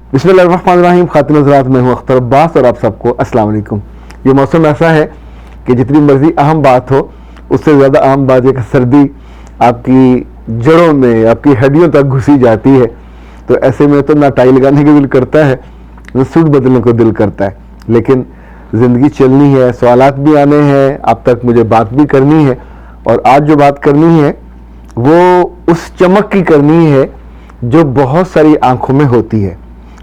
बिस्मिल्लाहिर्रहमानिर्रहीम। खातिन हज़रात, मैं हूँ अख्तर अब्बास और आप सबको अस्सलाम वालेकुम। ये मौसम ऐसा है कि जितनी मर्जी अहम बात हो, उससे ज़्यादा अहम बात है कि सर्दी आपकी जड़ों में, आपकी हड्डियों तक घुसी जाती है। तो ऐसे में तो ना टाई लगाने को दिल करता है, ना सूट बदलने को दिल करता है। लेकिन ज़िंदगी चलनी है, सवालात भी आने हैं, आप तक मुझे बात भी करनी है। और आज जो बात करनी है वो उस चमक की करनी है जो बहुत सारी आंखों में होती है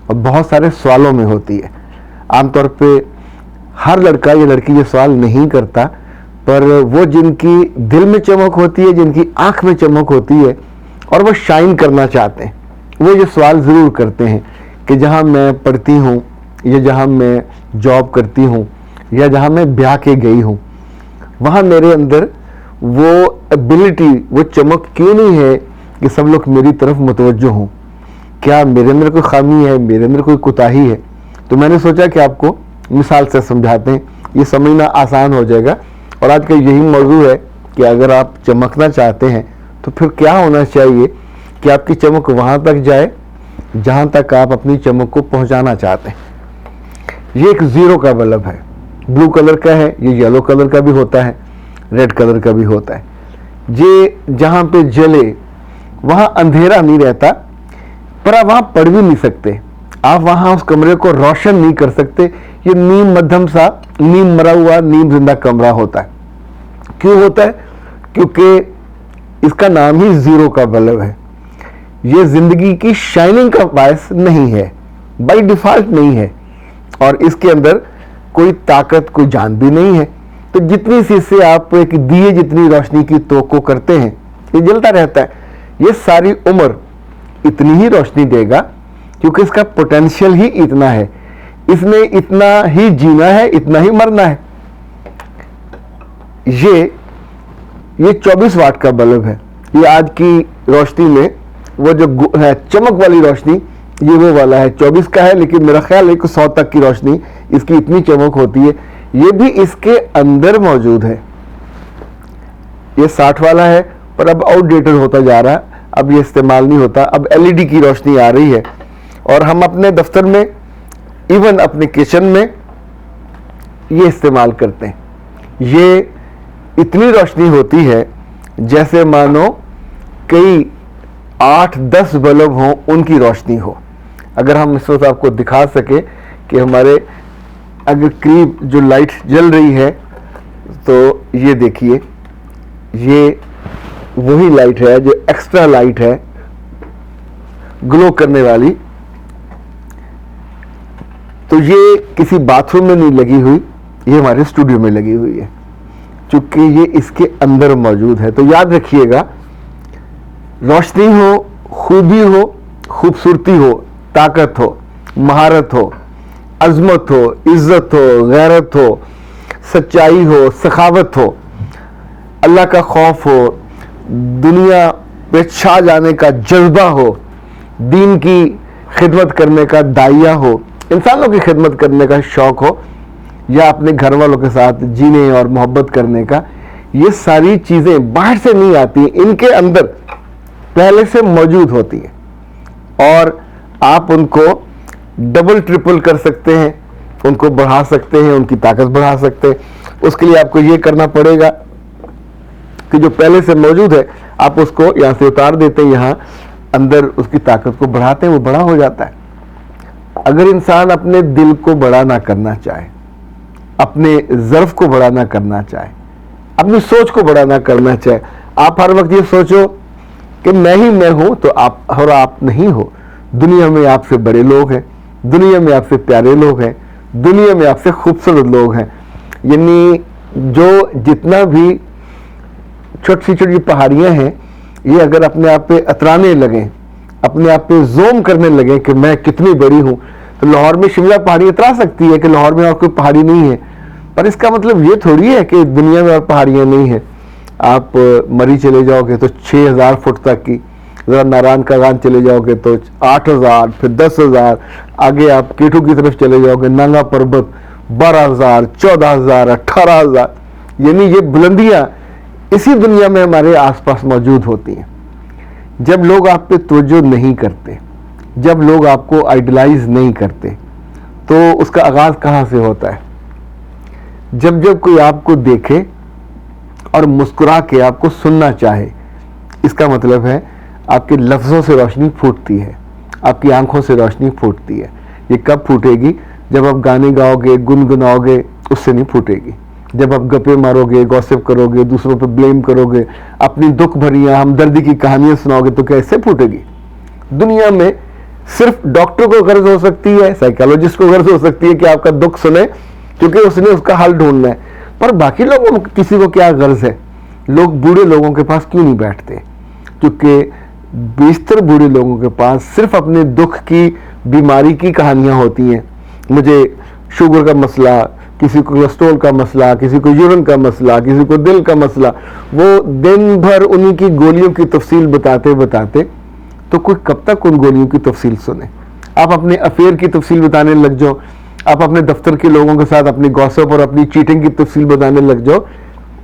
और बहुत सारे सवालों में होती है। आमतौर पे हर लड़का या लड़की ये सवाल नहीं करता, पर वो जिनकी दिल में चमक होती है, जिनकी आंख में चमक होती है और वो शाइन करना चाहते हैं, वो ये सवाल ज़रूर करते हैं कि जहाँ मैं पढ़ती हूँ या जहाँ मैं जॉब करती हूँ या जहाँ मैं ब्याह के गई हूँ, वहाँ मेरे अंदर वो एबिलिटी, वो चमक क्यों नहीं है कि सब लोग मेरी तरफ मुतवज्जो हों। क्या मेरे अंदर कोई खामी है, मेरे अंदर कोई कोताही है? तो मैंने सोचा कि आपको मिसाल से समझाते हैं, ये समझना आसान हो जाएगा। और आज का यही मौजू है कि अगर आप चमकना चाहते हैं तो फिर क्या होना चाहिए कि आपकी चमक वहाँ तक जाए जहाँ तक आप अपनी चमक को पहुँचाना चाहते हैं। ये एक ज़ीरो का बल्ब है, ब्लू कलर का है, ये येलो कलर का भी होता है, रेड कलर का भी होता है। ये जहाँ पे जले वहाँ अंधेरा नहीं रहता, पर आप वहाँ पढ़ भी नहीं सकते, आप वहाँ उस कमरे को रोशन नहीं कर सकते। ये नीम मध्यम सा, नीम मरा हुआ, नीम जिंदा कमरा होता है। क्यों होता है? क्योंकि इसका नाम ही ज़ीरो का बल्ब है। ये ज़िंदगी की शाइनिंग का बायस नहीं है, बाय डिफ़ॉल्ट नहीं है, और इसके अंदर कोई ताकत, कोई जान भी नहीं है। तो जितनी सी से आप एक दिए जितनी रोशनी की तवक्को करते हैं, ये जलता रहता है। ये सारी उम्र इतनी ही रोशनी देगा क्योंकि इसका पोटेंशियल ही इतना है, इसने इतना ही जीना है, इतना ही मरना है। ये 24 वाट का बल्ब है। ये आज की रोशनी में वो जो है चमक वाली रोशनी, ये वो वाला है, 24 का है, लेकिन मेरा ख्याल है कि 100 तक की रोशनी इसकी इतनी चमक होती है। ये भी इसके अंदर मौजूद है। ये 60 वाला है, पर अब आउटडेटेड होता जा रहा है, अब ये इस्तेमाल नहीं होता। अब एलईडी की रोशनी आ रही है और हम अपने दफ्तर में, इवन अपने किचन में ये इस्तेमाल करते हैं। ये इतनी रोशनी होती है जैसे मानो कई 8-10 बल्ब हों, उनकी रोशनी हो। अगर हम इस वक्त आपको दिखा सके कि हमारे अगर करीब जो लाइट जल रही है, तो ये देखिए, ये वही लाइट है जो एक्स्ट्रा लाइट है, ग्लो करने वाली। तो ये किसी बाथरूम में नहीं लगी हुई, ये हमारे स्टूडियो में लगी हुई है, क्योंकि ये इसके अंदर मौजूद है। तो याद रखिएगा, रोशनी हो, खूबी हो, खूबसूरती हो, ताकत हो, महारत हो, अजमत हो, इज्जत हो, गैरत हो, सच्चाई हो, सखावत हो, अल्लाह का खौफ हो, दुनिया पे छा जाने का जज्बा हो, दीन की खिदमत करने का दाइया हो, इंसानों की खिदमत करने का शौक हो, या अपने घर वालों के साथ जीने और मोहब्बत करने का, ये सारी चीज़ें बाहर से नहीं आती, इनके अंदर पहले से मौजूद होती हैं और आप उनको डबल ट्रिपल कर सकते हैं, उनको बढ़ा सकते हैं, उनकी ताकत बढ़ा सकते हैं। उसके लिए आपको ये करना पड़ेगा कि जो पहले से मौजूद है आप उसको यहाँ से उतार देते हैं, यहाँ अंदर उसकी ताकत को बढ़ाते हैं, वो बड़ा हो जाता है। अगर इंसान अपने दिल को बड़ा ना करना चाहे, अपने ज़र्फ को बड़ा ना करना चाहे, अपनी सोच को बड़ा ना करना चाहे, आप हर वक्त ये सोचो कि मैं ही मैं हूं, तो आप नहीं हो। दुनिया में आपसे बड़े लोग हैं, दुनिया में आपसे प्यारे लोग हैं, दुनिया में आपसे खूबसूरत लोग हैं। यानी जो जितना भी छोटी छोटी पहाड़ियां हैं, ये अगर अपने आप पे अतराने लगें, अपने आप पे जोम करने लगें कि मैं कितनी बड़ी हूं, तो लाहौर में शिमला पहाड़ी इतरा सकती है कि लाहौर में और कोई पहाड़ी नहीं है। पर इसका मतलब ये थोड़ी है कि दुनिया में और पहाड़ियां नहीं है। आप मरी चले जाओगे तो 6000 फुट तक की, ज़रा नारायण का गान चले जाओगे तो 8000, फिर 10,000, आगे आप केटू की तरफ चले जाओगे, नांगा पर्वत 12,000, 14,000, 18,000। यानी ये बुलंदियां इसी दुनिया में हमारे आसपास मौजूद होती हैं। जब लोग आप पे तवज्जो नहीं करते, जब लोग आपको आइडलाइज नहीं करते, तो उसका आगाज कहाँ से होता है? जब जब कोई आपको देखे और मुस्कुरा के आपको सुनना चाहे, इसका मतलब है आपके लफ्ज़ों से रोशनी फूटती है, आपकी आंखों से रोशनी फूटती है। ये कब फूटेगी? जब आप गाने गाओगे, गुनगुनाओगे, उससे नहीं फूटेगी। जब आप गप्पे मारोगे, गॉसिप करोगे, दूसरों पे ब्लेम करोगे, अपनी दुख भरियां हमदर्दी की कहानियां सुनाओगे, तो क्या इससे फूटेगी? दुनिया में सिर्फ डॉक्टर को गर्ज हो सकती है, साइकोलॉजिस्ट को गर्ज हो सकती है कि आपका दुख सुने, क्योंकि उसने उसका हल ढूंढना है। पर बाकी लोगों को, किसी को क्या गर्ज है? लोग बूढ़े लोगों के पास क्यों नहीं बैठते? क्योंकि बेशतर बूढ़े लोगों के पास सिर्फ अपने दुख की, बीमारी की कहानियां होती हैं। मुझे शुगर का मसला, किसी को कोलेस्ट्रॉल का मसला, किसी को यूरिन का मसला, किसी को दिल का मसला। वो दिन भर उन्हीं की गोलियों की तफसील बताते बताते, तो कोई कब तक उन गोलियों की तफसील सुने? आप अपने अफेयर की तफसील बताने लग जाओ, आप अपने दफ्तर के लोगों के साथ अपनी गॉसिप और अपनी चीटिंग की तफसील बताने लग जाओ,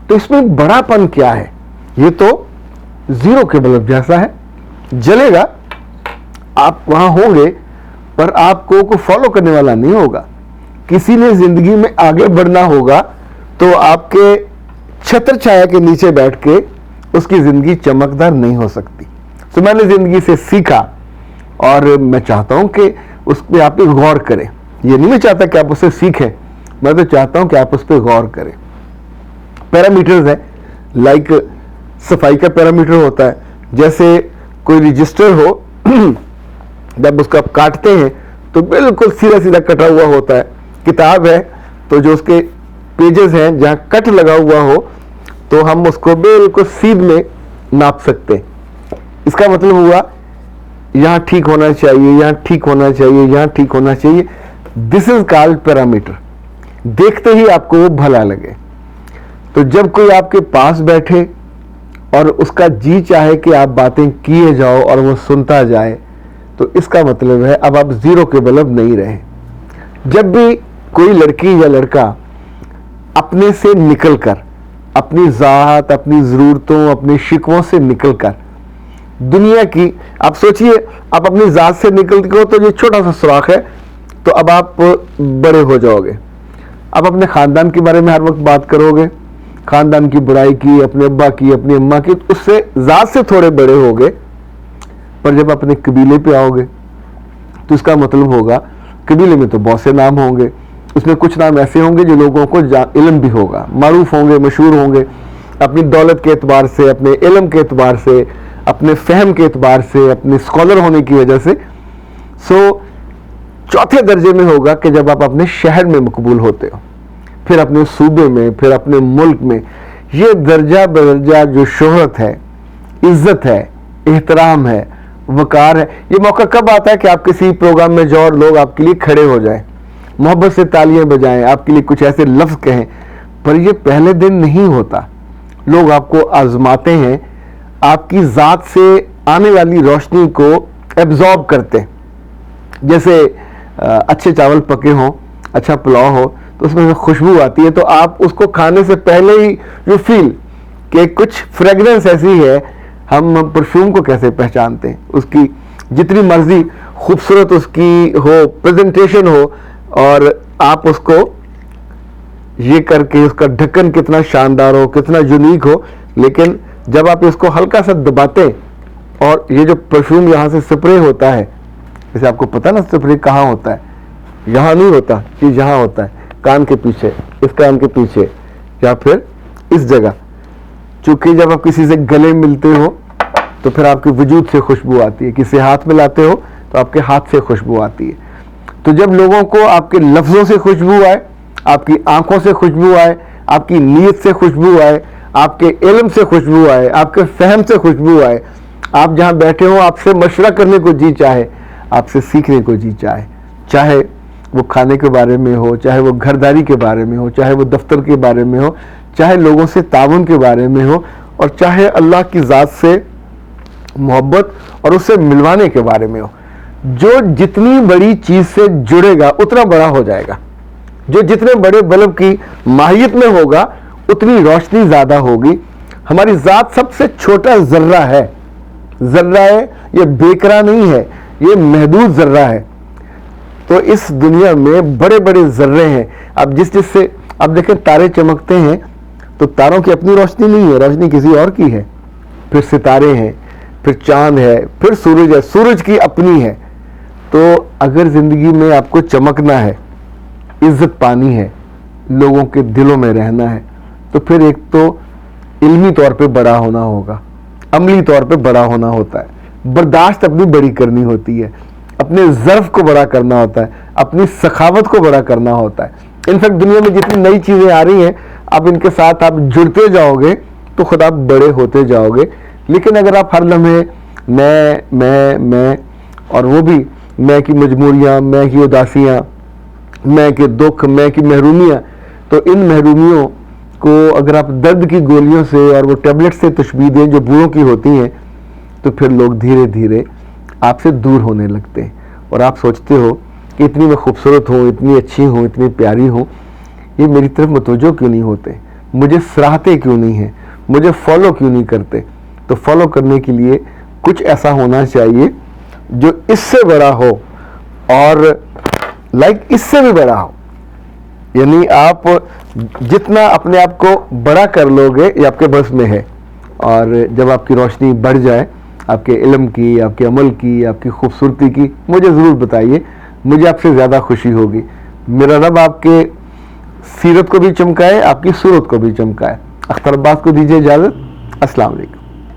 तो इसमें बड़ापन क्या है? ये तो जीरो के बल्ब जैसा है, जलेगा, आप वहां होंगे पर आपको कोई फॉलो करने वाला नहीं होगा। किसी ने जिंदगी में आगे बढ़ना होगा तो आपके छत्र छाया के नीचे बैठ के उसकी जिंदगी चमकदार नहीं हो सकती। तो मैंने जिंदगी से सीखा और मैं चाहता हूं कि उस पर आप गौर करें। ये नहीं मैं चाहता कि आप उससे सीखें, मैं तो चाहता हूं कि आप उस पर गौर करें। पैरामीटर्स है, लाइक सफाई का पैरामीटर होता है। जैसे कोई रजिस्टर हो, जब उसको आप काटते हैं तो बिल्कुल सीधा सीधा कटा हुआ होता है। किताब है तो जो उसके पेजेस हैं जहां कट लगा हुआ हो, तो हम उसको बिल्कुल सीध में नाप सकते हैं। इसका मतलब हुआ यहां ठीक होना चाहिए, यहां ठीक होना चाहिए, यहां ठीक होना चाहिए। This is called parameter. देखते ही आपको वो भला लगे। तो जब कोई आपके पास बैठे और उसका जी चाहे कि आप बातें किए जाओ और वो सुनता जाए, तो इसका मतलब है अब आप जीरो के बल्ब नहीं रहे। जब भी कोई लड़की या लड़का अपने से निकलकर, अपनी ज़ात, अपनी ज़रूरतों, अपने शिकवों से निकलकर दुनिया की, आप सोचिए आप अपनी ज़ात से निकलते हो तो ये छोटा सा सुराख है, तो अब आप बड़े हो जाओगे। अब अपने ख़ानदान के बारे में हर वक्त बात करोगे, ख़ानदान की बुराई की, अपने अब्बा की, अपनी अम्मा की, उससे ज़ात से थोड़े बड़े होगे। पर जब अपने कबीले पे आओगे तो इसका मतलब होगा कबीले में तो बहुत से नाम होंगे, उसमें कुछ नाम ऐसे होंगे जो लोगों को इल्म भी होगा, मारूफ होंगे, मशहूर होंगे, अपनी दौलत के एतबार से, अपने इल्म के एतबार से, अपने फहम के एतबार से, अपने स्कॉलर होने की वजह से। सो चौथे दर्जे में होगा कि जब आप अपने शहर में मकबूल होते हो, फिर अपने सूबे में, फिर अपने मुल्क में। ये दर्जा बदर्जा जो शोहरत है, इज्जत है, एहतराम है, वकार है, ये मौका कब आता है कि आप किसी प्रोग्राम में जाओ और लोग आपके लिए खड़े हो जाएं, मोहब्बत से तालियां बजाएं, आपके लिए कुछ ऐसे लफ्ज कहें। पर ये पहले दिन नहीं होता। लोग आपको आजमाते हैं, आपकी ज़ात से आने वाली रोशनी को एब्जॉर्ब करते हैं। जैसे अच्छे चावल पके हों, अच्छा पुलाव हो, तो उसमें से खुशबू आती है, तो आप उसको खाने से पहले ही यू फील कि कुछ फ्रेगरेंस ऐसी है। हम परफ्यूम को कैसे पहचानते हैं? उसकी जितनी मर्जी खूबसूरत उसकी हो, प्रेजेंटेशन हो, और आप उसको ये करके उसका ढक्कन कितना शानदार हो, कितना यूनिक हो, लेकिन जब आप इसको हल्का सा दबाते और ये जो परफ्यूम यहाँ से स्प्रे होता है, जैसे आपको पता ना स्प्रे कहाँ होता है, यहाँ नहीं होता, ये यहाँ होता है, कान के पीछे, इस कान के पीछे, या फिर इस जगह। चूंकि जब आप किसी से गले मिलते हो तो फिर आपके वजूद से खुशबू आती है, किसी हाथ में लाते हो तो आपके हाथ से खुशबू आती है। तो जब लोगों को आपके लफ्जों से खुशबू आए, आपकी आंखों से खुशबू आए, आपकी नीयत से खुशबू आए, आपके इल्म से खुशबू आए, आपके फहम से खुशबू आए, आप जहां बैठे हो आपसे मशवरा करने को जी चाहे, आपसे सीखने को जी चाहे वो खाने के बारे में हो, चाहे वो घरदारी के बारे में हो, चाहे वो दफ्तर के बारे में हो, चाहे लोगों से ताउन के बारे में हो, और चाहे अल्लाह की ज़ात से मोहब्बत और उससे मिलवाने के बारे में हो। जो जितनी बड़ी चीज से जुड़ेगा उतना बड़ा हो जाएगा। जो जितने बड़े बल्ब की माहियत में होगा उतनी रोशनी ज्यादा होगी। हमारी ज़ात सबसे छोटा जर्रा है, जर्रा है, ये बेकरा नहीं है, ये महदूद जर्रा है। तो इस दुनिया में बड़े बड़े जर्रे हैं। अब जिससे अब देखें तारे चमकते हैं तो तारों की अपनी रोशनी नहीं है, रोशनी किसी और की है। फिर सितारे हैं, फिर चांद है, फिर सूरज है, सूरज की अपनी है। तो अगर जिंदगी में आपको चमकना है, इज्जत पानी है, लोगों के दिलों में रहना है, तो फिर एक तो इल्मी तौर पे बड़ा होना होगा, अमली तौर पे बड़ा होना होता है, बर्दाश्त अपनी बड़ी करनी होती है, अपने ज़र्फ को बड़ा करना होता है, अपनी सखावत को बड़ा करना होता है। इनफैक्ट दुनिया में जितनी नई चीज़ें आ रही हैं, अब इनके साथ आप जुड़ते जाओगे तो खुद आप बड़े होते जाओगे। लेकिन अगर आप हर लम्हे मैं और वो भी मैं की मजबूरियाँ, मैं की उदासियाँ, मैं के दुख, मैं की महरूमियाँ, तो इन महरूमियों को अगर आप दर्द की गोलियों से और वो टैबलेट से तशबीह दें जो बूढ़ों की होती हैं, तो फिर लोग धीरे धीरे आपसे दूर होने लगते हैं। और आप सोचते हो कि इतनी मैं खूबसूरत हूँ, इतनी अच्छी हूँ, इतनी प्यारी हूँ, ये मेरी तरफ मुतवज्जो क्यों नहीं होते, मुझे सराहते क्यों नहीं हैं, मुझे फॉलो क्यों नहीं करते। तो फॉलो करने के लिए कुछ ऐसा होना चाहिए जो इससे बड़ा हो और इससे भी बड़ा हो। यानी आप जितना अपने आप को बड़ा कर लोगे ये आपके बस में है। और जब आपकी रोशनी बढ़ जाए, आपके इल्म की, आपके अमल की, आपकी खूबसूरती की, मुझे ज़रूर बताइए, मुझे आपसे ज़्यादा खुशी होगी। मेरा रब आपके सीरत को भी चमकाए, आपकी सूरत को भी चमकाए। अख्तर अब्बास को दीजिए इजाज़त। अस्सलाम वालेकुम।